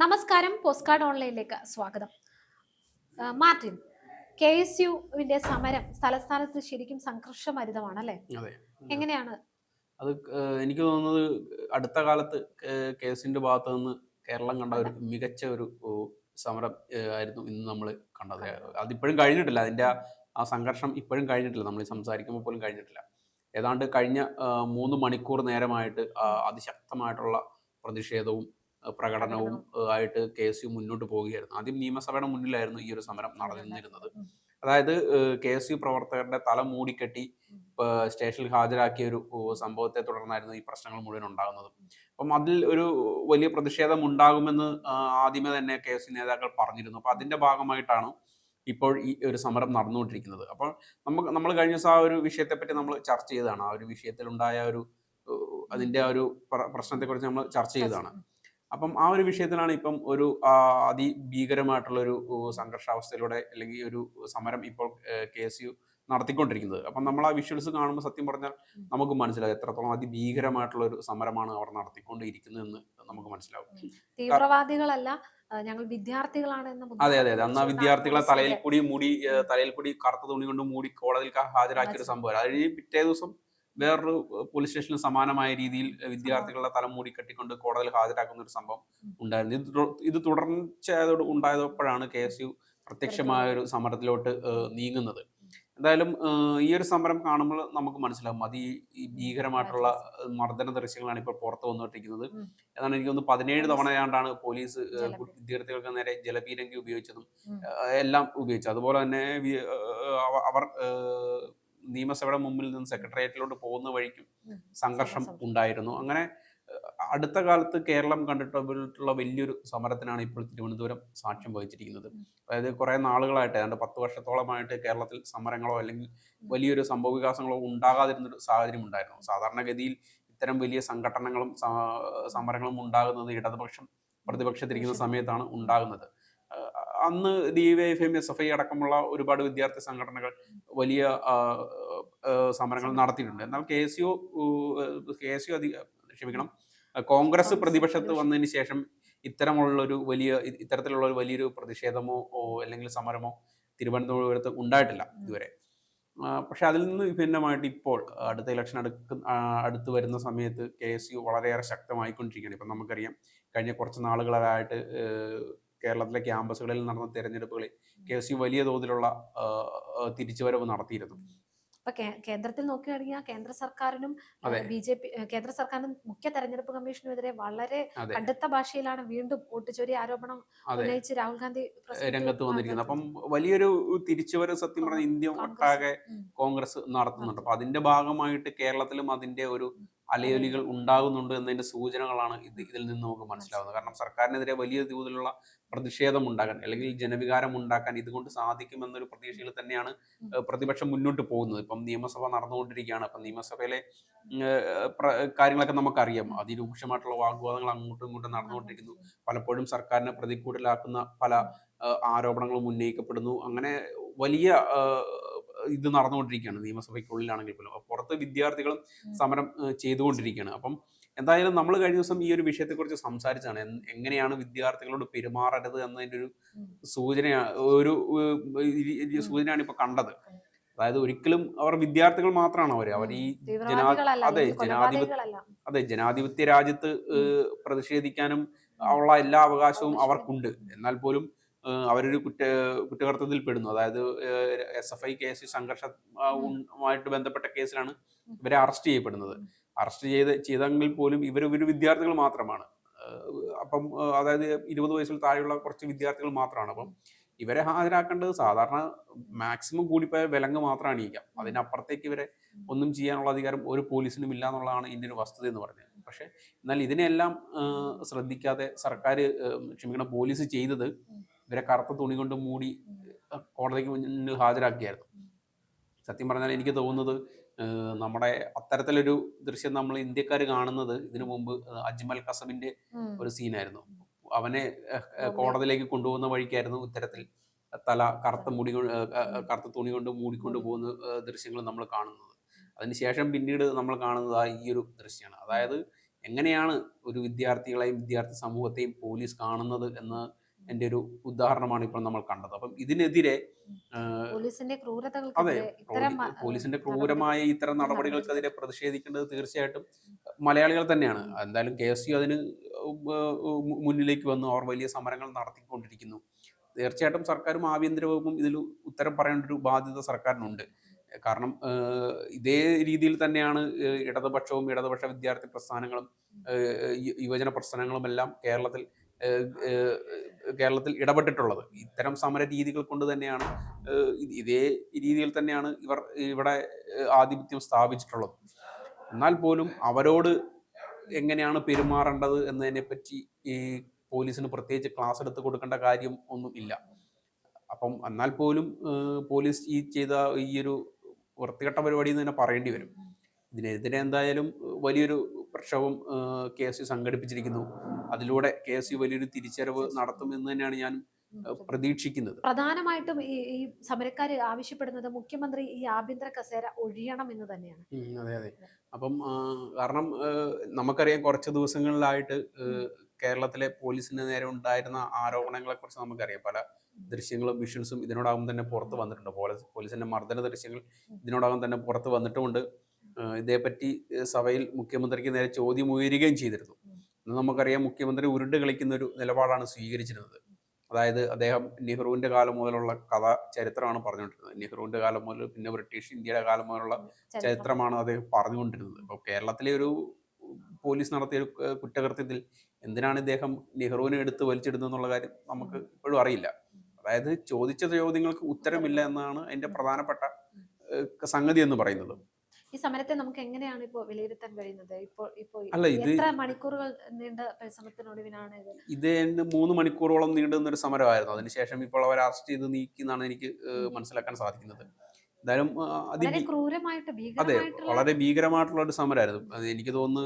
നമസ്കാരം. Post card ഓൺലൈനിലേക്ക് സ്വാഗതം. Martin, KSUവിന്റെ സമരം തലസ്ഥാനത്ത് ശരിക്കും സംഘർഷഭരിതമാണ് അല്ലേ? അതെ. എങ്ങനെയാണ്? അത് എനിക്ക് തോന്നുന്നത് അടുത്ത കാലത്ത് കേസിന്റെ ഭാഗത്ത് നിന്ന് കേരളം കണ്ട ഒരു മികച്ച ഒരു സമരം ആയിരുന്നു ഇന്ന് നമ്മൾ കണ്ടത്. അതിപ്പോഴും കഴിഞ്ഞിട്ടില്ല. അതിന്റെ ആ സംഘർഷം ഇപ്പോഴും കഴിഞ്ഞിട്ടില്ല. നമ്മൾ സംസാരിക്കുമ്പോൾ പോലും കഴിഞ്ഞിട്ടില്ല. ഏതാണ്ട് കഴിഞ്ഞ 3 മണിക്കൂർ നേരമായിട്ട് അതിശക്തമായിട്ടുള്ള പ്രതിഷേധവും പ്രകടനവും ആയിട്ട് KSU മുന്നോട്ട് പോവുകയായിരുന്നു. ആദ്യം നിയമസഭയുടെ മുന്നിലായിരുന്നു ഈ ഒരു സമരം നടന്നിരുന്നത്. അതായത് KSU പ്രവർത്തകരുടെ തല മൂടിക്കെട്ടി സ്റ്റേഷനിൽ ഹാജരാക്കിയ ഒരു സംഭവത്തെ തുടർന്നായിരുന്നു ഈ പ്രശ്നങ്ങൾ മുഴുവൻ ഉണ്ടാകുന്നത്. അപ്പം അതിൽ ഒരു വലിയ പ്രതിഷേധം ഉണ്ടാകുമെന്ന് ആദ്യമേ തന്നെ KSU നേതാക്കൾ പറഞ്ഞിരുന്നു. അപ്പം അതിന്റെ ഭാഗമായിട്ടാണ് ഇപ്പോൾ ഈ ഒരു സമരം നടന്നുകൊണ്ടിരിക്കുന്നത്. അപ്പോൾ നമ്മൾ കഴിഞ്ഞ ദിവസം ആ ഒരു വിഷയത്തെപ്പറ്റി നമ്മൾ ചർച്ച ചെയ്തതാണ്. ആ ഒരു വിഷയത്തിലുണ്ടായ ഒരു അതിന്റെ ആ ഒരു പ്രശ്നത്തെക്കുറിച്ച് നമ്മൾ ചർച്ച ചെയ്തതാണ്. അപ്പം ആ ഒരു വിഷയത്തിലാണ് ഇപ്പം ഒരു അതിഭീകരമായിട്ടുള്ളൊരു സംഘർഷാവസ്ഥയിലൂടെ അല്ലെങ്കിൽ ഒരു സമരം ഇപ്പോൾ KSU നടത്തിക്കൊണ്ടിരിക്കുന്നത്. അപ്പം നമ്മൾ ആ വിഷ്വൽസ് കാണുമ്പോൾ സത്യം പറഞ്ഞാൽ നമുക്ക് മനസ്സിലാവും എത്രത്തോളം അതിഭീകരമായിട്ടുള്ള ഒരു സമരമാണ് അവർ നടത്തിക്കൊണ്ടിരിക്കുന്നത് എന്ന് നമുക്ക് മനസ്സിലാവും. തീവ്രവാദികളല്ല, ഞങ്ങൾ വിദ്യാർത്ഥികളാണ് എന്ന അതെ അതെ അതെ അന്ന് ആ വിദ്യാർത്ഥികളെ തലയിൽ കൂടി കറുത്ത തുണി കൊണ്ട് മൂടി കോടതിയിൽ ഹാജരാക്കിയ ഒരു സംഭവം. അത് പിറ്റേ ദിവസം വേറൊരു പോലീസ് സ്റ്റേഷനിൽ സമാനമായ രീതിയിൽ വിദ്യാർത്ഥികളുടെ തല മൂടി കെട്ടിക്കൊണ്ട് കോടതിയിൽ ഹാജരാക്കുന്ന ഒരു സംഭവം ഉണ്ടായിരുന്നു. ഇത് തുടർച്ചയായതോട് ഉണ്ടായപ്പോഴാണ് KSU പ്രത്യക്ഷമായ ഒരു സമരത്തിലോട്ട് നീങ്ങുന്നത്. എന്തായാലും ഈ ഒരു സമരം കാണുമ്പോൾ നമുക്ക് മനസ്സിലാവും ഈ ഭീകരമായിട്ടുള്ള മർദ്ദന ദൃശ്യങ്ങളാണ് ഇപ്പോൾ പുറത്തു വന്നുകൊണ്ടിരിക്കുന്നത്. എന്നാണ് എനിക്ക് തോന്നുന്നു 17 തവണയാണ്ടാണ് പോലീസ് വിദ്യാർത്ഥികൾക്ക് നേരെ ജലപീരങ്കി ഉപയോഗിച്ചതും എല്ലാം ഉപയോഗിച്ചത്. അതുപോലെ തന്നെ അവർ നിയമസഭയുടെ മുമ്പിൽ നിന്ന് സെക്രട്ടേറിയറ്റിലോട്ട് പോകുന്ന വഴിക്കും സംഘർഷം ഉണ്ടായിരുന്നു. അങ്ങനെ അടുത്ത കാലത്ത് കേരളം കണ്ടിട്ടുള്ള വലിയൊരു സമരത്തിനാണ് ഇപ്പോൾ തിരുവനന്തപുരം സാക്ഷ്യം വഹിച്ചിരിക്കുന്നത്. അതായത് കുറെ നാളുകളായിട്ട് ഏതാണ്ട് 10 വർഷത്തോളമായിട്ട് കേരളത്തിൽ സമരങ്ങളോ അല്ലെങ്കിൽ വലിയൊരു സംഭവ വികാസങ്ങളോ ഉണ്ടാകാതിരുന്നൊരു സാഹചര്യം ഉണ്ടായിരുന്നു. സാധാരണഗതിയിൽ ഇത്തരം വലിയ സംഘടനകളും സമരങ്ങളും ഉണ്ടാകുന്നത് ഇടതുപക്ഷം പ്രതിപക്ഷത്തിരിക്കുന്ന സമയത്താണ് ഉണ്ടാകുന്നത്. അന്ന് DYFI SFI അടക്കമുള്ള ഒരുപാട് വിദ്യാർത്ഥി സംഘടനകൾ വലിയ സമരങ്ങൾ നടത്തിയിട്ടുണ്ട്. എന്നാൽ KSU ക്ഷമിക്കണം, കോൺഗ്രസ് പ്രതിപക്ഷത്ത് വന്നതിന് ശേഷം ഇത്തരത്തിലുള്ള ഒരു വലിയൊരു പ്രതിഷേധമോ അല്ലെങ്കിൽ സമരമോ തിരുവനന്തപുരത്ത് ഉണ്ടായിട്ടില്ല ഇതുവരെ. പക്ഷെ അതിൽ നിന്ന് വിഭിന്നമായിട്ട് ഇപ്പോൾ അടുത്ത ഇലക്ഷൻ അടുത്ത് വരുന്ന സമയത്ത് KSU വളരെയേറെ ശക്തമായിക്കൊണ്ടിരിക്കുകയാണ്. ഇപ്പം നമുക്കറിയാം കഴിഞ്ഞ കുറച്ച് നാളുകളായിട്ട് കേരളത്തിലെ ക്യാമ്പസുകളിൽ നടന്ന തെരഞ്ഞെടുപ്പുകളിൽ KSU വലിയ തോതിലുള്ള തിരിച്ചുവരവ് നടത്തിയിരുന്നു. ഇപ്പൊ കേന്ദ്രത്തിൽ നോക്കുകയാണെങ്കിൽ കേന്ദ്ര സർക്കാരിനും BJP കേന്ദ്ര സർക്കാരിനും മുഖ്യ തെരഞ്ഞെടുപ്പ് കമ്മീഷനുമെതിരെ വളരെ കടുത്ത ഭാഷയിലാണ് വീണ്ടും വോട്ടുചോരി ആരോപണം ഉന്നയിച്ച് രാഹുൽ ഗാന്ധി രംഗത്ത് വന്നിരിക്കുന്നത്. അപ്പം വലിയൊരു തിരിച്ചുവരവ് സത്യം പറഞ്ഞ ഇന്ത്യ ഒട്ടാകെ കോൺഗ്രസ് നടത്തുന്നുണ്ട്. അപ്പൊ അതിന്റെ ഭാഗമായിട്ട് കേരളത്തിലും അതിന്റെ ഒരു അലയൊലികൾ ഉണ്ടാകുന്നുണ്ട് എന്നതിന്റെ സൂചനകളാണ് ഇതിൽ നിന്ന് നമുക്ക് മനസ്സിലാവുന്നത്. കാരണം സർക്കാരിനെതിരെ വലിയ തോതിലുള്ള പ്രതിഷേധം ഉണ്ടാക്കാൻ അല്ലെങ്കിൽ ജനവികാരം ഉണ്ടാക്കാൻ ഇതുകൊണ്ട് സാധിക്കുമെന്നൊരു പ്രതീക്ഷയിൽ തന്നെയാണ് പ്രതിപക്ഷം മുന്നോട്ട് പോകുന്നത്. ഇപ്പം നിയമസഭ നടന്നുകൊണ്ടിരിക്കുകയാണ്. അപ്പം നിയമസഭയിലെ കാര്യങ്ങളൊക്കെ നമുക്കറിയാം. അതിരൂക്ഷമായിട്ടുള്ള വാഗ്വാദങ്ങൾ അങ്ങോട്ടും ഇങ്ങോട്ടും നടന്നുകൊണ്ടിരിക്കുന്നു. പലപ്പോഴും സർക്കാരിനെ പ്രതികൂട്ടിലാക്കുന്ന പല ആരോപണങ്ങളും ഉന്നയിക്കപ്പെടുന്നു. അങ്ങനെ വലിയ ഇത് നടന്നുകൊണ്ടിരിക്കുകയാണ് നിയമസഭയ്ക്കുള്ളിലാണെങ്കിൽ പോലും. പുറത്ത് വിദ്യാർത്ഥികളും സമരം ചെയ്തുകൊണ്ടിരിക്കുകയാണ്. അപ്പം എന്തായാലും നമ്മൾ കഴിഞ്ഞ ദിവസം ഈ ഒരു വിഷയത്തെക്കുറിച്ച് സംസാരിച്ചാണ്. എങ്ങനെയാണ് വിദ്യാർത്ഥികളോട് പെരുമാറരുത് എന്നതിൻ്റെ ഒരു സൂചനയാണ് ഇപ്പൊ കണ്ടത്. അതായത് ഒരിക്കലും അവർ വിദ്യാർത്ഥികൾ മാത്രമാണ് അവർ ഈ ജനാധിപത്യ രാജ്യത്ത് പ്രതിഷേധിക്കാനും ഉള്ള എല്ലാ അവകാശവും അവർക്കുണ്ട്. എന്നാൽ പോലും അവരൊരു കുറ്റകൃത്യത്തിൽ പെടുന്നു. അതായത് SFI KSU സംഘർഷമായിട്ട് ബന്ധപ്പെട്ട കേസിലാണ് ഇവരെ അറസ്റ്റ് ചെയ്യപ്പെടുന്നത്. അറസ്റ്റ് ചെയ്തെങ്കിൽ പോലും ഇവർ വിദ്യാർത്ഥികൾ മാത്രമാണ്. അപ്പം അതായത് 20 വയസ്സിൽ താഴെയുള്ള കുറച്ച് വിദ്യാർത്ഥികൾ മാത്രമാണ്. അപ്പം ഇവരെ ഹാജരാക്കേണ്ടത് സാധാരണ മാക്സിമം കൂടിപ്പോയ വിലങ്ങ് മാത്രം അണിയിക്കാം. അതിനപ്പുറത്തേക്ക് ഇവരെ ഒന്നും ചെയ്യാനുള്ള അധികാരം ഒരു പോലീസിനും ഇല്ല എന്നുള്ളതാണ് ഇതിൻ്റെ ഒരു വസ്തുത എന്ന് പറഞ്ഞത്. പക്ഷെ എന്നാൽ ഇതിനെല്ലാം ശ്രദ്ധിക്കാതെ പോലീസ് ചെയ്തത് ഇവരെ കറുത്ത തുണി കൊണ്ട് മൂടി കോടതിക്ക് മുന്നിൽ ഹാജരാക്കിയായിരുന്നു. സത്യം പറഞ്ഞാൽ എനിക്ക് തോന്നുന്നത് നമ്മുടെ അത്തരത്തിലൊരു ദൃശ്യം നമ്മൾ ഇന്ത്യക്കാർ കാണുന്നത് ഇതിനു മുമ്പ് അജ്മൽ കസബിന്റെ ഒരു സീനായിരുന്നു. അവനെ കോടതിയിലേക്ക് കൊണ്ടുപോകുന്ന വഴിക്കായിരുന്നു ഇത്തരത്തിൽ തല കറുത്ത തുണി കൊണ്ട് മൂടിക്കൊണ്ട് പോകുന്ന ദൃശ്യങ്ങൾ നമ്മൾ കാണുന്നത്. അതിനുശേഷം പിന്നീട് നമ്മൾ കാണുന്നത് ഈ ഒരു ദൃശ്യമാണ്. അതായത് എങ്ങനെയാണ് ഒരു വിദ്യാർത്ഥികളെയും വിദ്യാർത്ഥി സമൂഹത്തെയും പോലീസ് കാണുന്നത് എന്ന എൻ്റെ ഒരു ഉദാഹരണമാണ് ഇപ്പോൾ നമ്മൾ കണ്ടത്. അപ്പം ഇതിനെതിരെ പോലീസിന്റെ അതെ, ക്രൂരതകൾക്കെതിരെ ഇത്തരം പോലീസിന്റെ ക്രൂരമായ ഇത്തരം നടപടികൾക്കെതിരെ പ്രതിഷേധിക്കേണ്ടത് തീർച്ചയായിട്ടും മലയാളികൾ തന്നെയാണ്. എന്തായാലും KSU അതിന് മുന്നിലേക്ക് വന്നു, അവർ വലിയ സമരങ്ങൾ നടത്തിക്കൊണ്ടിരിക്കുന്നു. തീർച്ചയായിട്ടും സർക്കാരും ആഭ്യന്തര വകുപ്പും ഇതിൽ ഉത്തരം പറയേണ്ട ഒരു ബാധ്യത സർക്കാരിനുണ്ട്. കാരണം ഇതേ രീതിയിൽ തന്നെയാണ് ഇടതുപക്ഷവും ഇടതുപക്ഷ വിദ്യാർത്ഥി പ്രസ്ഥാനങ്ങളും യുവജന പ്രസ്ഥാനങ്ങളും എല്ലാം കേരളത്തിൽ ഇടപെട്ടിട്ടുള്ളത്. ഇത്തരം സമര രീതികൾ കൊണ്ട് തന്നെയാണ് ഇതേ രീതിയിൽ തന്നെയാണ് ഇവർ ഇവിടെ ആധിപത്യം സ്ഥാപിച്ചിട്ടുള്ളത്. എന്നാൽ പോലും അവരോട് എങ്ങനെയാണ് പെരുമാറേണ്ടത് എന്നതിനെപ്പറ്റി ഈ പോലീസിന് പ്രത്യേകിച്ച് ക്ലാസ് എടുത്ത് കൊടുക്കേണ്ട കാര്യം ഒന്നും ഇല്ല. അപ്പം എന്നാൽ പോലും പോലീസ് ഈ ചെയ്ത ഈ ഒരു വൃത്തികെട്ട പരിപാടി എന്ന് തന്നെ പറയേണ്ടി വരും. ഇതിനെതിരെ എന്തായാലും വലിയൊരു പ്രക്ഷോഭം KSU സംഘടിപ്പിച്ചിരിക്കുന്നു. അതിലൂടെ KSU വലിയൊരു തിരിച്ചറിവ് നടത്തും എന്ന് തന്നെയാണ് ഞാൻ പ്രതീക്ഷിക്കുന്നത്. പ്രധാനമായിട്ടും ഈ സമരക്കാര് ആവശ്യപ്പെടുന്നത് മുഖ്യമന്ത്രി ഈ ആഭ്യന്തര കസേര ഒഴിയണം എന്ന് തന്നെയാണ്. അതെ അതെ. അപ്പം കാരണം നമുക്കറിയാം കുറച്ച് ദിവസങ്ങളിലായിട്ട് കേരളത്തിലെ പോലീസിന് നേരെ ഉണ്ടായിരുന്ന ആരോപണങ്ങളെ കുറിച്ച് നമുക്കറിയാം. പല ദൃശ്യങ്ങളും വിഷ്വൽസും ഇതിനോടകം തന്നെ പുറത്ത് വന്നിട്ടുണ്ട്. പോലീസിന്റെ മർദ്ദന ദൃശ്യങ്ങൾ ഇതിനോടകം തന്നെ പുറത്ത് വന്നിട്ടുമുണ്ട്. ഇതേപ്പറ്റി സഭയിൽ മുഖ്യമന്ത്രിക്ക് നേരെ ചോദ്യം ഉയരുകയും ചെയ്തിരുന്നു. ഇന്ന് നമുക്കറിയാം മുഖ്യമന്ത്രി ഉരുണ്ട് കളിക്കുന്ന ഒരു നിലപാടാണ് സ്വീകരിച്ചിരുന്നത്. അതായത് അദ്ദേഹം നെഹ്റുവിന്റെ കാലം മുതലുള്ള ചരിത്രമാണ് പറഞ്ഞുകൊണ്ടിരുന്നത്. നെഹ്റുവിന്റെ കാലം മുതൽ പിന്നെ ബ്രിട്ടീഷ് ഇന്ത്യയുടെ കാലം മുതലുള്ള ചരിത്രമാണ് അദ്ദേഹം പറഞ്ഞുകൊണ്ടിരുന്നത്. അപ്പോൾ കേരളത്തിലെ ഒരു പോലീസ് നടത്തിയ ഒരു കുറ്റകൃത്യത്തിൽ എന്തിനാണ് ഇദ്ദേഹം നെഹ്റുവിനെ എടുത്ത് വലിച്ചിടുന്നത് എന്നുള്ള കാര്യം നമുക്ക് ഇപ്പോഴും അറിയില്ല. അതായത് ചോദിച്ച ചോദ്യങ്ങൾക്ക് ഉത്തരമില്ല എന്നാണ് അതിന്റെ പ്രധാനപ്പെട്ട സംഗതി എന്ന് പറയുന്നത്. ഈ സമരത്തെ നമുക്ക് എങ്ങനെയാണ് ഇപ്പോൾ വിലയിരുത്താൻ കഴിയുന്നത്? അല്ല, ഇത് എത്ര മണിക്കൂറുകൾ നീണ്ട പരിശ്രമത്തിനൊടുവിനാണ് ഇത് 3 മണിക്കൂറോളം നീണ്ടുന്ന ഒരു സമരമായിരുന്നു. അതിനുശേഷം ഇപ്പോൾ അവർ അറസ്റ്റ് ചെയ്ത് നീക്കിയെന്നാണ് എനിക്ക് മനസ്സിലാക്കാൻ സാധിക്കുന്നത്. എന്തായാലും അതെ, വളരെ ഭീകരമായിട്ടുള്ള ഒരു സമരമായിരുന്നു. അത് എനിക്ക് തോന്നുന്നു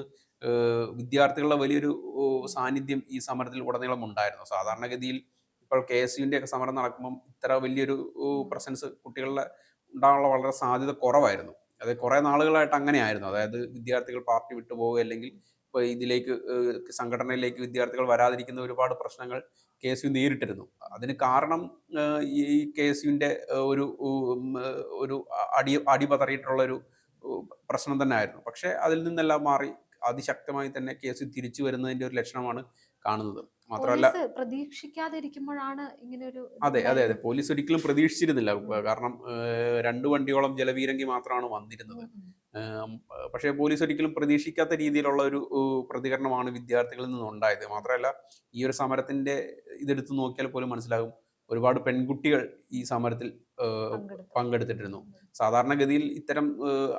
വിദ്യാർത്ഥികളുടെ വലിയൊരു സാന്നിധ്യം ഈ സമരത്തിൽ ഉടനീളം ഉണ്ടായിരുന്നു. സാധാരണഗതിയിൽ ഇപ്പോൾ KSUവിന്റെ ഒക്കെ സമരം നടക്കുമ്പം ഇത്ര വലിയൊരു പ്രസൻസ് കുട്ടികളുടെ ഉണ്ടാകാനുള്ള വളരെ സാധ്യത കുറവായിരുന്നു. അത് കുറേ നാളുകളായിട്ട് അങ്ങനെയായിരുന്നു. അതായത് വിദ്യാർത്ഥികൾ പാർട്ടി വിട്ടുപോവുക, അല്ലെങ്കിൽ ഇപ്പോൾ ഇതിലേക്ക് സംഘടനയിലേക്ക് വിദ്യാർത്ഥികൾ വരാതിരിക്കുന്ന ഒരുപാട് പ്രശ്നങ്ങൾ KSU നേരിട്ടിരുന്നു. അതിന് കാരണം ഈ KSUവിന്റെ ഒരു അടിപതറിയിട്ടുള്ള ഒരു പ്രശ്നം തന്നെ ആയിരുന്നു. പക്ഷെ അതിൽ നിന്നെല്ലാം മാറി അതിശക്തമായി തന്നെ KSU തിരിച്ചു വരുന്നതിന്റെ ഒരു ലക്ഷണമാണ് കാണുന്നത്. മാത്രമല്ല, പ്രതീക്ഷിക്കാതിരിക്കുമ്പോഴാണ് ഇങ്ങനെ ഒരു അതെ അതെ അതെ പോലീസ് ഒരിക്കലും പ്രതീക്ഷിച്ചിരുന്നില്ല. കാരണം 2 വണ്ടിയോളം ജലപീരങ്കി മാത്രമാണ് വന്നിരുന്നത്. പക്ഷേ പോലീസ് ഒരിക്കലും പ്രതീക്ഷിക്കാത്ത രീതിയിലുള്ള ഒരു പ്രതികരണമാണ് വിദ്യാർത്ഥികളിൽ നിന്നുണ്ടായത്. മാത്രമല്ല, ഈ ഒരു സമരത്തിന്റെ ഇതെടുത്ത് നോക്കിയാൽ പോലും മനസ്സിലാകും, ഒരുപാട് പെൺകുട്ടികൾ ഈ സമരത്തിൽ പങ്കെടുത്തിട്ടിരുന്നു. സാധാരണഗതിയിൽ ഇത്തരം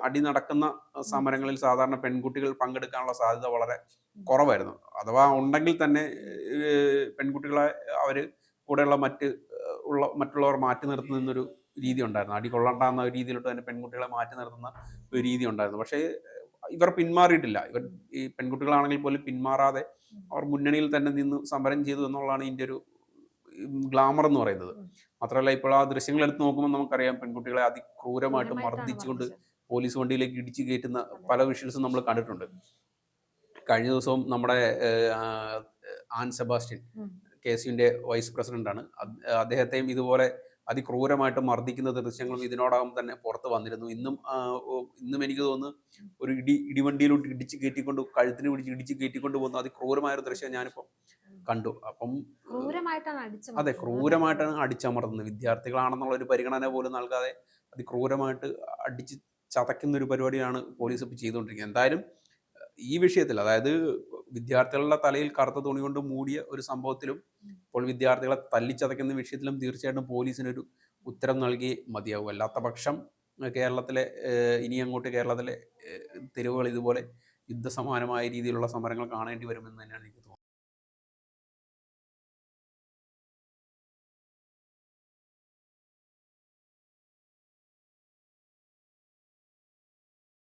അടി നടക്കുന്ന സമരങ്ങളിൽ സാധാരണ പെൺകുട്ടികൾ പങ്കെടുക്കാനുള്ള സാധ്യത വളരെ കുറവായിരുന്നു. അഥവാ ഉണ്ടെങ്കിൽ തന്നെ പെൺകുട്ടികളെ അവര് കൂടെയുള്ള മറ്റുള്ളവർ മാറ്റി നിർത്തുന്നൊരു രീതി ഉണ്ടായിരുന്നു. അടി കൊള്ളണ്ടാന്ന ഒരു രീതിയിലോട്ട് തന്നെ പെൺകുട്ടികളെ മാറ്റി നിർത്തുന്ന ഒരു രീതി ഉണ്ടായിരുന്നു. പക്ഷേ ഇവർ പിന്മാറിയിട്ടില്ല. ഈ പെൺകുട്ടികളാണെങ്കിൽ പോലും പിന്മാറാതെ അവർ മുന്നണിയിൽ തന്നെ നിന്ന് സമരം ചെയ്തു എന്നുള്ളതാണ് ഇതിന്റെ ഒരു ഗ്ലാമർ എന്ന് പറയുന്നത്. മാത്രമല്ല, ഇപ്പോൾ ആ ദൃശ്യങ്ങൾ എടുത്ത് നോക്കുമ്പോൾ നമുക്കറിയാം, പെൺകുട്ടികളെ അതിക്രൂരമായിട്ട് മർദ്ദിച്ചുകൊണ്ട് പോലീസ് വണ്ടിയിലേക്ക് ഇടിച്ചു കയറ്റുന്ന പല വിഷ്വൽസും നമ്മൾ കണ്ടിട്ടുണ്ട്. കഴിഞ്ഞ ദിവസവും നമ്മുടെ ആൻ സെബാസ്റ്റ്യൻ, KSUവിന്റെ വൈസ് പ്രസിഡന്റാണ്, അദ്ദേഹത്തെയും ഇതുപോലെ അതിക്രൂരമായിട്ട് മർദ്ദിക്കുന്ന ദൃശ്യങ്ങളും ഇതിനോടകം തന്നെ പുറത്ത് വന്നിരുന്നു. ഇന്നും എനിക്ക് തോന്നുന്നു ഒരു ഇടിവണ്ടിയിലോട്ട് ഇടിച്ചു കയറ്റിക്കൊണ്ട് കഴുത്തിന് പിടിച്ച് ഇടിച്ചു കയറ്റിക്കൊണ്ട് പോകുന്ന അതിക്രൂരമായ ഒരു ദൃശ്യം ഞാനിപ്പോൾ കണ്ടു. അപ്പം അതെ, ക്രൂരമായിട്ടാണ് അടിച്ചമർത്തുന്നത്. വിദ്യാർത്ഥികളാണെന്നുള്ള ഒരു പരിഗണന പോലും നൽകാതെ അതിക്രൂരമായിട്ട് അടിച്ച് ചതയ്ക്കുന്ന ഒരു പരിപാടിയാണ് പോലീസ് ഇപ്പോൾ ചെയ്തുകൊണ്ടിരിക്കുന്നത്. എന്തായാലും ഈ വിഷയത്തിൽ, അതായത് വിദ്യാർത്ഥികളുടെ തലയിൽ കറുത്ത തുണി കൊണ്ട് മൂടിയ ഒരു സംഭവത്തിലും ഇപ്പോൾ വിദ്യാർത്ഥികളെ തല്ലിച്ചതയ്ക്കുന്ന വിഷയത്തിലും തീർച്ചയായിട്ടും പോലീസിനൊരു ഉത്തരം നൽകി മതിയാവും. അല്ലാത്ത പക്ഷം ഇനി അങ്ങോട്ട് കേരളത്തിലെ തെരുവുകൾ ഇതുപോലെ യുദ്ധസമാനമായ രീതിയിലുള്ള സമരങ്ങൾ കാണേണ്ടി വരുമെന്ന് തന്നെയാണ് എനിക്ക് തോന്നുന്നത്.